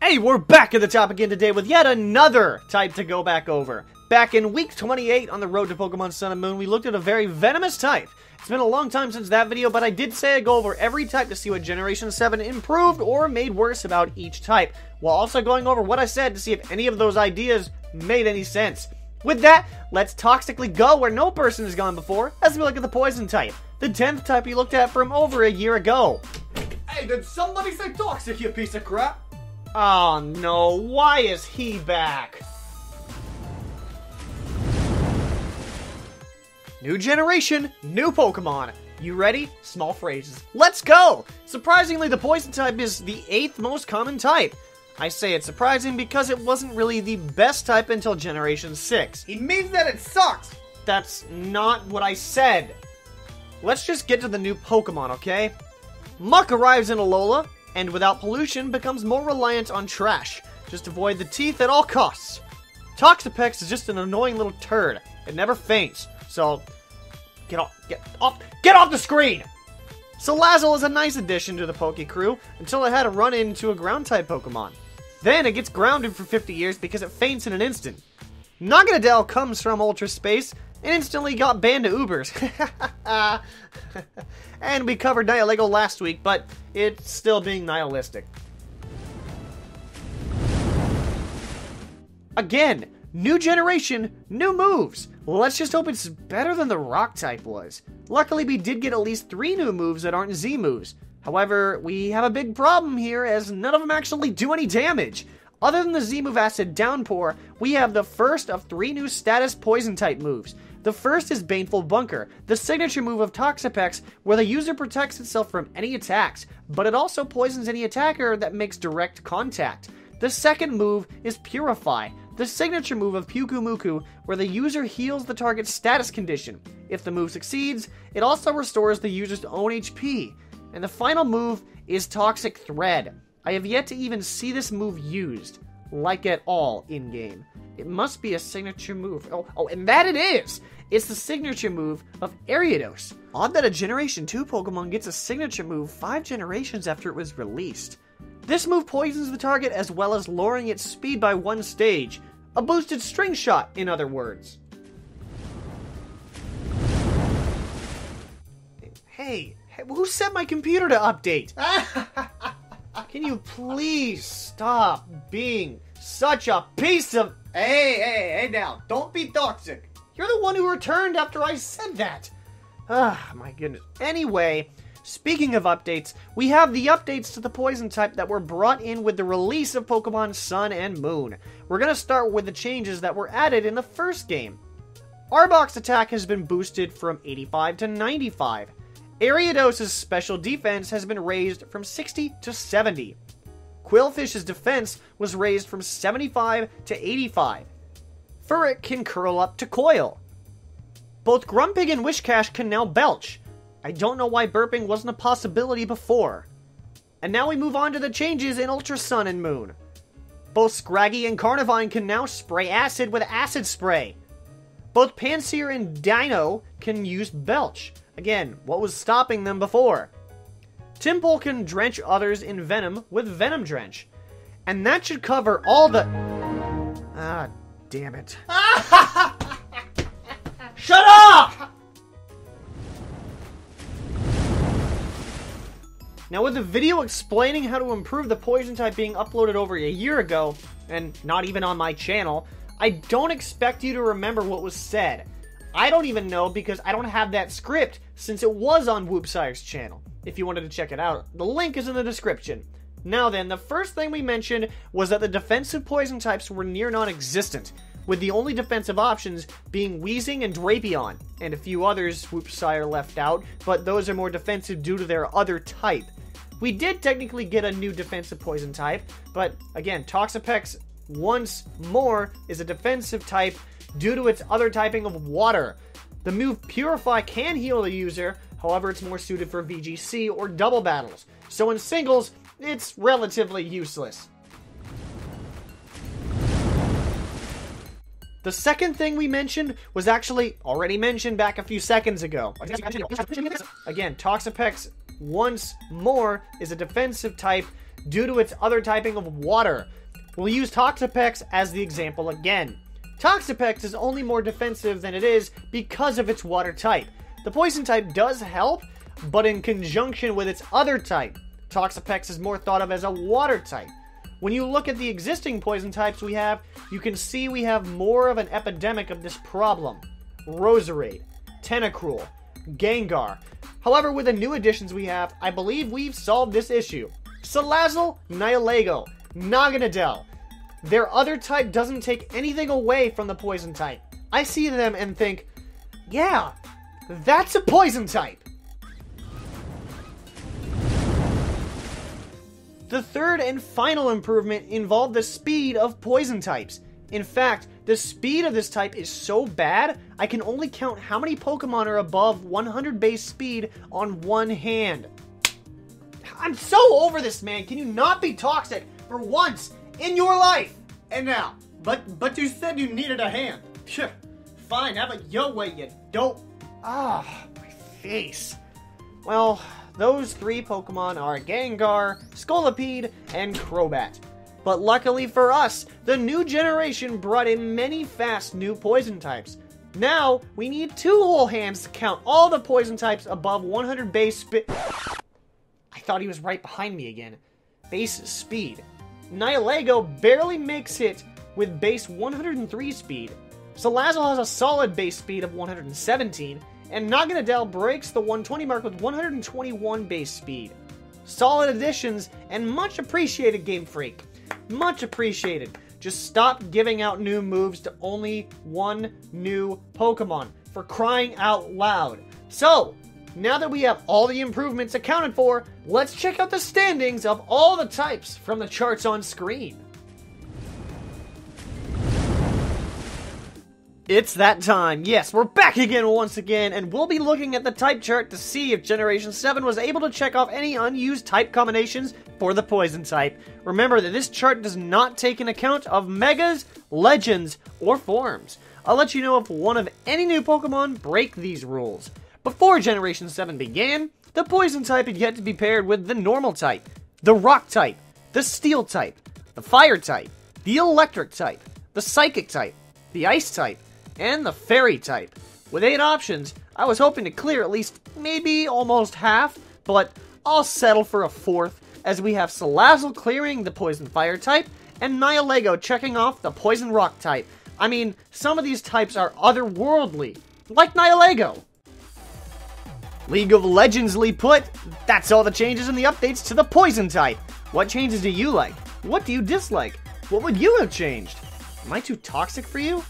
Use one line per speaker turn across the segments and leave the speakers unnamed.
Hey, we're back at the top again today with yet another type to go back over. Back in week 28 on the road to Pokemon Sun and Moon, we looked at a very venomous type. It's been a long time since that video, but I did say I'd go over every type to see what Generation 7 improved or made worse about each type, while also going over what I said to see if any of those ideas made any sense. With that, let's toxically go where no person has gone before, as we look at the Poison type, the 10th type we looked at from over a year ago.
Hey, did somebody say toxic, you piece of crap?
Oh no, why is he back? New generation, new Pokemon. You ready? Small phrases. Let's go! Surprisingly, the Poison type is the 8th most common type. I say it's surprising because it wasn't really the best type until Generation 6.
He means that it sucks!
That's not what I said. Let's just get to the new Pokemon, okay? Muck arrives in Alola, and without pollution becomes more reliant on trash. Just avoid the teeth at all costs. Toxapex is just an annoying little turd. It never faints. So, get off the screen! Salazzle is a nice addition to the Poke Crew until it had to run into a ground-type Pokemon. Then it gets grounded for 50 years because it faints in an instant. Naganadel comes from Ultra Space and instantly got banned to Ubers. And we covered Nihilego last week, but it's still being nihilistic. Again, new generation, new moves. Let's just hope it's better than the Rock type was. Luckily, we did get at least 3 new moves that aren't Z moves. However, we have a big problem here as none of them actually do any damage. Other than the Z move Acid Downpour, we have the first of 3 new status Poison type moves. The first is Baneful Bunker, the signature move of Toxapex, where the user protects itself from any attacks, but it also poisons any attacker that makes direct contact. The second move is Purify, the signature move of Pyukumuku, where the user heals the target's status condition. If the move succeeds, it also restores the user's own HP. And the final move is Toxic Thread. I have yet to even see this move used, like at all, in-game. It must be a signature move. Oh, and that it is! It's the signature move of Ariados. Odd that a Generation 2 Pokemon gets a signature move 5 generations after it was released. This move poisons the target as well as lowering its speed by 1 stage. A boosted string shot, in other words. Hey, who set my computer to update? Can you please stop being such a piece of...
Hey now, don't be toxic.
You're the one who returned after I said that. Ah, my goodness. Anyway, speaking of updates, we have the updates to the Poison type that were brought in with the release of Pokemon Sun and Moon. We're going to start with the changes that were added in the first game. Arbok's attack has been boosted from 85 to 95. Ariados' special defense has been raised from 60 to 70. Quillfish's defense was raised from 75 to 85. Furret can curl up to coil. Both Grumpig and Wishcash can now belch. I don't know why burping wasn't a possibility before. And now we move on to the changes in Ultra Sun and Moon. Both Scraggy and Carnivine can now spray acid with Acid Spray. Both Pansear and Dino can use Belch. Again, what was stopping them before? Tympole can drench others in Venom with Venom Drench. And that should cover all the... Ah, damn it.
Shut up!
Now with the video explaining how to improve the Poison type being uploaded over a year ago, and not even on my channel, I don't expect you to remember what was said. I don't even know because I don't have that script since it was on Whoopsire's channel. If you wanted to check it out, the link is in the description. Now then, the first thing we mentioned was that the defensive Poison types were near non-existent, with the only defensive options being Weezing and Drapion, and a few others Whoopsire left out, but those are more defensive due to their other type. We did technically get a new defensive Poison type, but again, Toxapex once more is a defensive type due to its other typing of water. The move Purify can heal the user, however it's more suited for VGC or double battles, so in singles, it's relatively useless. The second thing we mentioned was actually already mentioned back a few seconds ago. Again, Toxapex once more is a defensive type due to its other typing of water. We'll use Toxapex as the example again. Toxapex is only more defensive than it is because of its water type. The poison type does help, but in conjunction with its other type. Toxapex is more thought of as a water type. When you look at the existing poison types we have, you can see we have more of an epidemic of this problem. Roserade, Tentacruel, Gengar. However, with the new additions we have, I believe we've solved this issue. Salazzle, Nihilego, Naganadel. Their other type doesn't take anything away from the poison type. I see them and think, yeah, that's a poison type. The third and final improvement involved the speed of poison types. In fact, the speed of this type is so bad, I can only count how many Pokemon are above 100 base speed on one hand. I'm so over this, man. Can you not be toxic for once in your life?
And now, but you said you needed a hand. Sure, fine, have it your way, you dope.
Ah, my face. Well, those three Pokemon are Gengar, Scolipede, and Crobat. But luckily for us, the new generation brought in many fast new poison types. Now, we need 2 whole hands to count all the poison types above 100 base speed. I thought he was right behind me again. Base speed. Nihilego barely makes it with base 103 speed. Salazzle has a solid base speed of 117, and Naganadel breaks the 120 mark with 121 base speed. Solid additions, and much appreciated, GameFreak. Much appreciated. Just stop giving out new moves to only one new Pokemon, for crying out loud. So, now that we have all the improvements accounted for, let's check out the standings of all the types from the charts on screen. It's that time. Yes, we're back again once again, and we'll be looking at the type chart to see if Generation 7 was able to check off any unused type combinations for the poison type. Remember that this chart does not take into account of Megas, Legends, or Forms. I'll let you know if one of any new Pokemon break these rules. Before Generation 7 began, the poison type had yet to be paired with the normal type, the rock type, the steel type, the fire type, the electric type, the psychic type, the ice type, and the fairy type. With 8 options, I was hoping to clear at least maybe almost half, but I'll settle for a 4th, as we have Salazzle clearing the poison fire type, and Nihilego checking off the poison rock type. I mean, some of these types are otherworldly, like Nihilego. League of Legendsly put, that's all the changes in the updates to the poison type. What changes do you like? What do you dislike? What would you have changed? Am I too toxic for you?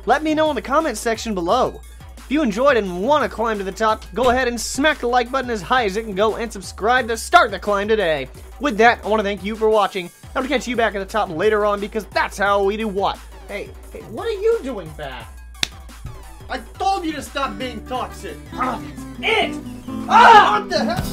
Let me know in the comments section below. If you enjoyed and want to climb to the top, go ahead and smack the like button as high as it can go and subscribe to start the climb today. With that, I want to thank you for watching. I'm going to catch you back at the top later on because that's how we do what?
Hey, what are you doing back? I told you to stop being toxic.
Ah, that's it! Ah!
What the hell?